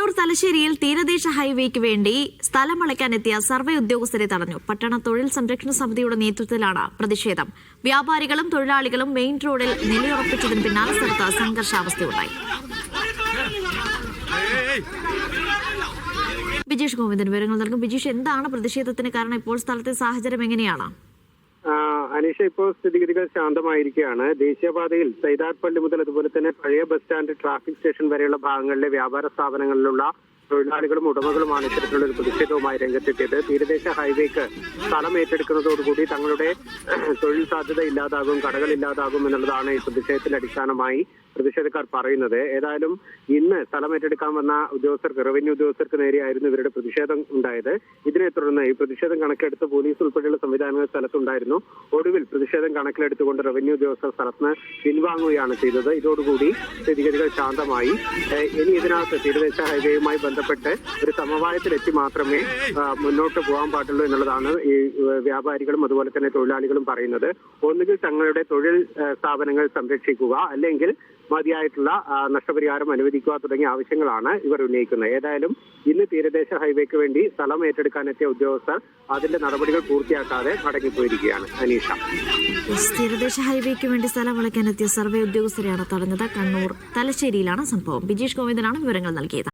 കണ്ണൂർ തലശ്ശേരിയിൽ തീരദേശ ഹൈവേക്ക് വേണ്ടി സ്ഥലമളയ്ക്കാനെത്തിയ സർവേ ഉദ്യോഗസ്ഥരെ തടഞ്ഞു. പട്ടണ തൊഴിൽ സംരക്ഷണ സമിതിയുടെ നേതൃത്വത്തിലാണ് പ്രതിഷേധം. വ്യാപാരികളും തൊഴിലാളികളും മെയിൻ റോഡിൽ നിലയുറപ്പിച്ചതിന് പിന്നാലെ സ്ഥലത്ത് സംഘർഷാവസ്ഥയുണ്ടായി. ബിജീഷ് ഗോവിന്ദൻ വിവരങ്ങൾ നൽകും. ബിജീഷ്, എന്താണ് പ്രതിഷേധത്തിന് കാരണം? ഇപ്പോൾ സ്ഥലത്തെ സാഹചര്യം എങ്ങനെയാണ്? അനീഷ, ഇപ്പോൾ സ്ഥിതിഗതികൾ ശാന്തമായിരിക്കുകയാണ്. ദേശീയപാതയിൽ സൈദാർപള്ളി മുതൽ അതുപോലെ തന്നെ പഴയ ബസ് സ്റ്റാൻഡ്, ട്രാഫിക് സ്റ്റേഷൻ വരെയുള്ള ഭാഗങ്ങളിലെ വ്യാപാര സ്ഥാപനങ്ങളിലുള്ള തൊഴിലാളികളും ഉടമകളുമാണ് ഇത്തരത്തിലുള്ള ഒരു പ്രതിഷേധവുമായി രംഗത്തെത്തിയത്. തീരദേശ ഹൈവേക്ക് സ്ഥലം ഏറ്റെടുക്കുന്നതോടുകൂടി തങ്ങളുടെ തൊഴിൽ സാധ്യത ഇല്ലാതാകും, കടകൾ ഇല്ലാതാകും എന്നുള്ളതാണ് ഈ പ്രതിഷേധത്തിന്റെ അടിസ്ഥാനമായി പ്രതിഷേധക്കാർ പറയുന്നത്. ഏതായാലും ഇന്ന് സ്ഥലം ഏറ്റെടുക്കാൻ വന്ന ഉദ്യോഗസ്ഥർക്ക്, റവന്യൂ ഉദ്യോഗസ്ഥർക്ക് നേരെയായിരുന്നു ഇവരുടെ പ്രതിഷേധം ഉണ്ടായത്. ഇതിനെ തുടർന്ന് ഈ പ്രതിഷേധം കണക്കെടുത്ത് പോലീസ് ഉൾപ്പെടെയുള്ള സംവിധാനങ്ങൾ സ്ഥലത്തുണ്ടായിരുന്നു. ഒടുവിൽ പ്രതിഷേധം കണക്കിലെടുത്തുകൊണ്ട് റവന്യൂ ഉദ്യോഗസ്ഥർ സ്ഥലത്ത് പിൻവാങ്ങുകയാണ് ചെയ്തത്. ഇതോടുകൂടി സ്ഥിതിഗതികൾ ശാന്തമായി. ഇനി ഇതിനകത്ത് തീരദേശ ഹൈവേയുമായി ബന്ധപ്പെട്ട് ഒരു സമവായത്തിലെത്തി മാത്രമേ മുന്നോട്ട് പോകാൻ പാടുള്ളൂ എന്നുള്ളതാണ് ഈ വ്യാപാരികളും അതുപോലെ തന്നെ തൊഴിലാളികളും പറയുന്നത്. ഒന്നുകിൽ തങ്ങളുടെ തൊഴിൽ സ്ഥാപനങ്ങൾ സംരക്ഷിക്കുക, അല്ലെങ്കിൽ മതിയായിട്ടുള്ള നഷ്ടപരിഹാരം അനുവദിക്കുക തുടങ്ങിയ ആവശ്യങ്ങളാണ് ഇവർ ഉന്നയിക്കുന്നത്. ഏതായാലും ഇന്ന് തീരദേശ ഹൈവേക്ക് വേണ്ടി സ്ഥലം ഏറ്റെടുക്കാനെത്തിയ ഉദ്യോഗസ്ഥർ അതിന്റെ നടപടികൾ പൂർത്തിയാക്കാതെ മടങ്ങിപ്പോയിരിക്കുകയാണ്. അനീഷ, തീരദേശ ഹൈവേക്ക് വേണ്ടി സ്ഥലം വളയ്ക്കാനെത്തിയ സർവേ ഉദ്യോഗസ്ഥരെയാണ് തടഞ്ഞത്. കണ്ണൂർ തലശ്ശേരിയിലാണ് സംഭവം. ബിജീഷ് ഗോവിന്ദനാണ് വിവരങ്ങൾ നൽകിയത്.